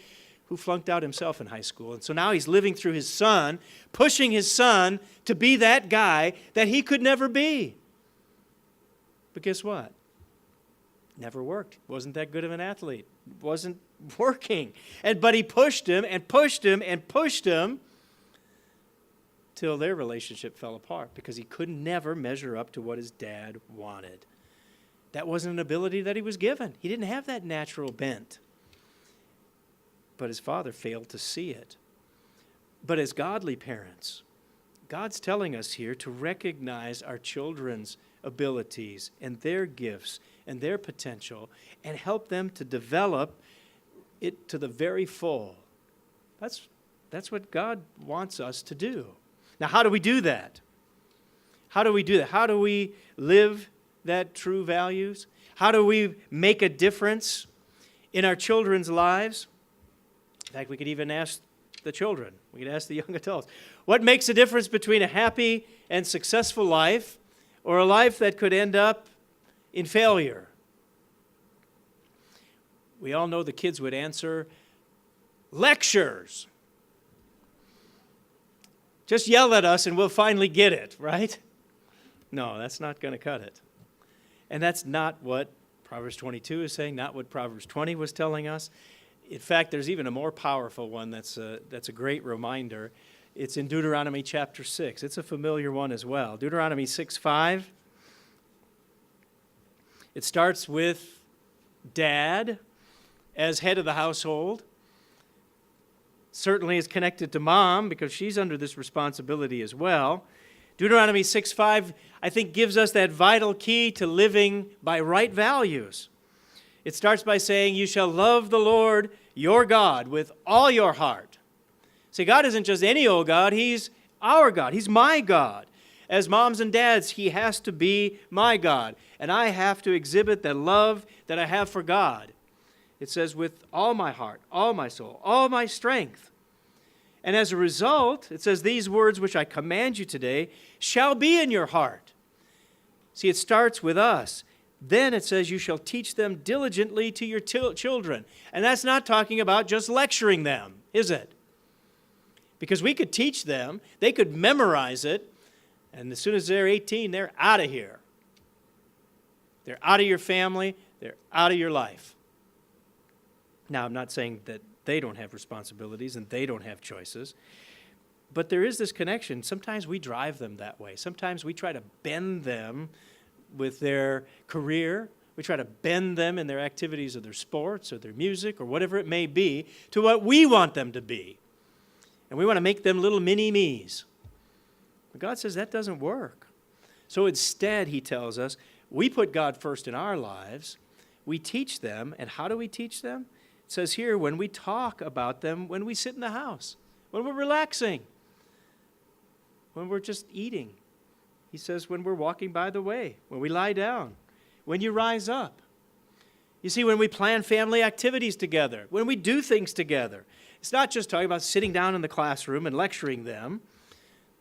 who flunked out himself in high school. And so now he's living through his son, pushing his son to be that guy that he could never be. But guess what? Never worked. Wasn't that good of an athlete. Wasn't working. But he pushed him and pushed him and pushed him till their relationship fell apart because he could never measure up to what his dad wanted. That wasn't an ability that he was given. He didn't have that natural bent. But his father failed to see it. But as godly parents, God's telling us here to recognize our children's abilities and their gifts and their potential and help them to develop it to the very full. That's what God wants us to do. Now, how do we do that? How do we do that? How do we live that true values? How do we make a difference in our children's lives? In fact, we could even ask the children. We could ask the young adults. What makes a difference between a happy and successful life or a life that could end up in failure? We all know the kids would answer, lectures. Just yell at us and we'll finally get it, right? No, that's not going to cut it. And that's not what Proverbs 22 is saying, not what Proverbs 20 was telling us. In fact, there's even a more powerful one that's a great reminder. It's in Deuteronomy chapter 6. It's a familiar one as well. Deuteronomy 6:5. It starts with dad as head of the household. Certainly is connected to mom because she's under this responsibility as well. Deuteronomy 6:5, I think, gives us that vital key to living by right values. It starts by saying, you shall love the Lord your God with all your heart. See, God isn't just any old God. He's our God. He's my God. As moms and dads, he has to be my God. And I have to exhibit the love that I have for God. It says, with all my heart, all my soul, all my strength. And as a result, it says, these words which I command you today shall be in your heart. See, it starts with us. Then it says, you shall teach them diligently to your children. And that's not talking about just lecturing them, is it? Because we could teach them, they could memorize it, And as soon as they're 18, they're out of here. They're out of your family. They're out of your life. Now, I'm not saying that they don't have responsibilities and they don't have choices, but there is this connection. Sometimes we drive them that way. Sometimes we try to bend them with their career. We try to bend them in their activities or their sports or their music or whatever it may be to what we want them to be. And we want to make them little mini-me's. But God says that doesn't work. So instead, he tells us, we put God first in our lives. We teach them. And how do we teach them? It says here, when we talk about them, when we sit in the house, when we're relaxing, when we're just eating. He says when we're walking by the way, when we lie down, when you rise up. You see, when we plan family activities together, when we do things together. It's not just talking about sitting down in the classroom and lecturing them.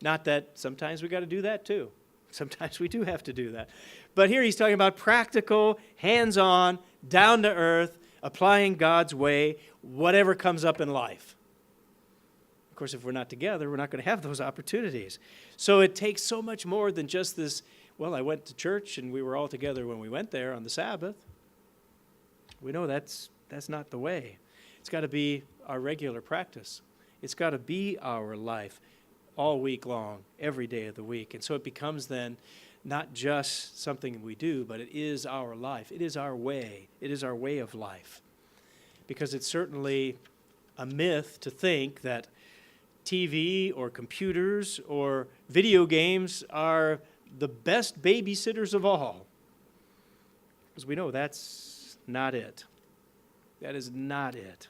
Not that sometimes we got to do that too. Sometimes we do have to do that. But here he's talking about practical, hands-on, down-to-earth, applying God's way, whatever comes up in life. Of course, if we're not together, we're not going to have those opportunities. So it takes so much more than just this, well, I went to church and we were all together when we went there on the Sabbath. We know that's not the way. It's got to be our regular practice. It's got to be our life all week long, every day of the week. And so it becomes then not just something we do, but it is our life. It is our way. It is our way of life. Because it's certainly a myth to think that TV or computers or video games are the best babysitters of all. Because we know that's not it. That is not it.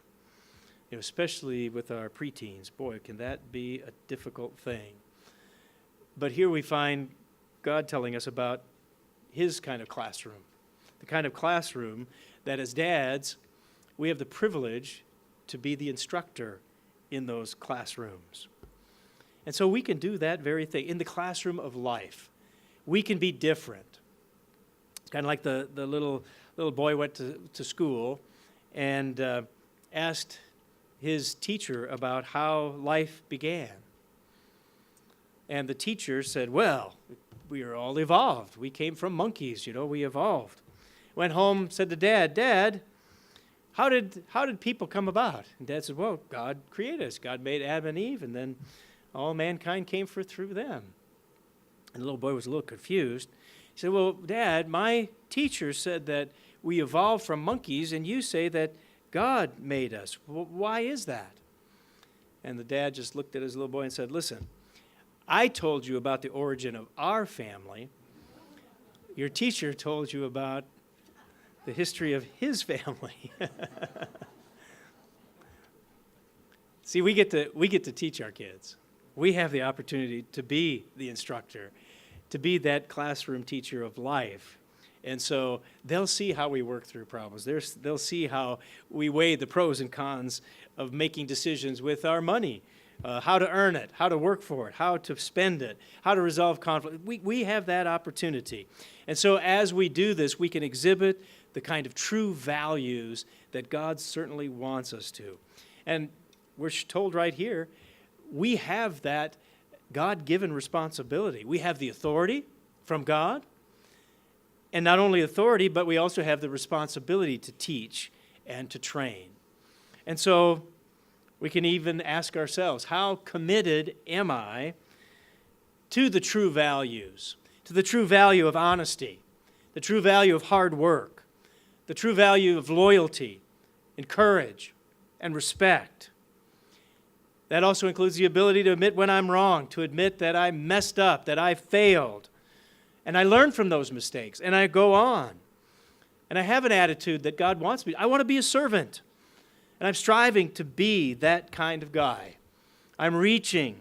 You know, especially with our preteens. Boy, can that be a difficult thing. But here we find God telling us about his kind of classroom. The kind of classroom that as dads, we have the privilege to be the instructor in those classrooms. And so we can do that very thing. In the classroom of life, we can be different. It's kind of like the little boy went to school and asked his teacher about how life began. And the teacher said, well, we are all evolved. We came from monkeys, we evolved. Went home, said to Dad, how did people come about? And Dad said, well, God created us. God made Adam and Eve, and then all mankind came through them. And the little boy was a little confused. He said, well, Dad, my teacher said that we evolved from monkeys, and you say that God made us. Well, why is that? And the dad just looked at his little boy and said, listen, I told you about the origin of our family. Your teacher told you about the history of his family. See, we get to teach our kids. We have the opportunity to be the instructor, to be that classroom teacher of life. And so they'll see how we work through problems. They'll see how we weigh the pros and cons of making decisions with our money, how to earn it, how to work for it, how to spend it, how to resolve conflict. We have that opportunity. And so as we do this, we can exhibit the kind of true values that God certainly wants us to. And we're told right here, we have that God-given responsibility. We have the authority from God. And not only authority, but we also have the responsibility to teach and to train. And so we can even ask ourselves, how committed am I to the true values, to the true value of honesty, the true value of hard work, the true value of loyalty and courage and respect? That also includes the ability to admit when I'm wrong, to admit that I messed up, that I failed. And I learn from those mistakes, and I go on. And I have an attitude that God wants me. I want to be a servant. And I'm striving to be that kind of guy. I'm reaching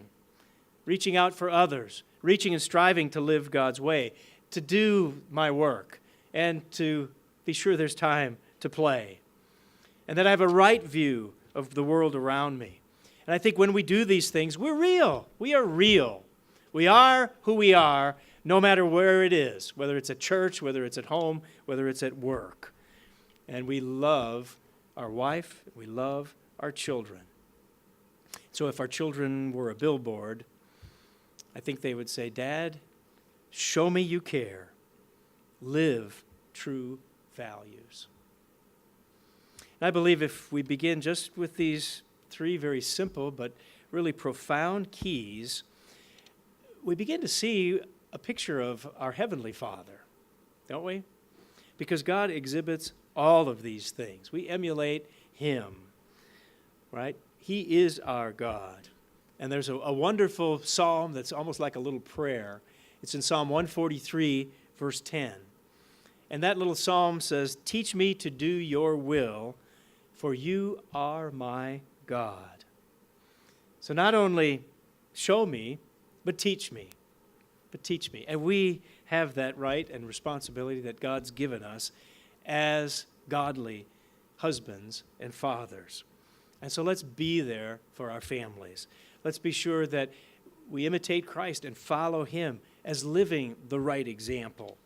out for others, reaching and striving to live God's way, to do my work, and to be sure there's time to play. And that I have a right view of the world around me. And I think when we do these things, we're real. We are real. We are who we are, no matter where it is, whether it's at church, whether it's at home, whether it's at work. And we love our wife, we love our children. So if our children were a billboard, I think they would say, Dad, Show me you care. Live true values. And I believe if we begin just with these three very simple but really profound keys, we begin to see a picture of our Heavenly Father, don't we? Because God exhibits all of these things. We emulate Him, right? He is our God. And there's a wonderful psalm that's almost like a little prayer. It's in Psalm 143, verse 10. And that little psalm says, "Teach me to do your will, for you are my God." So not only show me, but teach me. But teach me. And we have that right and responsibility that God's given us as godly husbands and fathers. And so let's be there for our families. Let's be sure that we imitate Christ and follow Him as living the right example.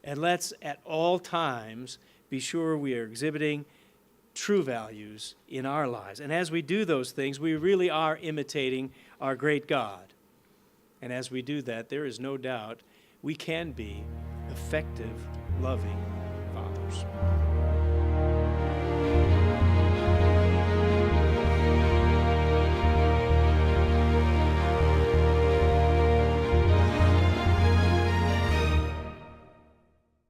And let's at all times be sure we are exhibiting true values in our lives. And as we do those things, we really are imitating our great God. And as we do that, there is no doubt we can be effective, loving fathers.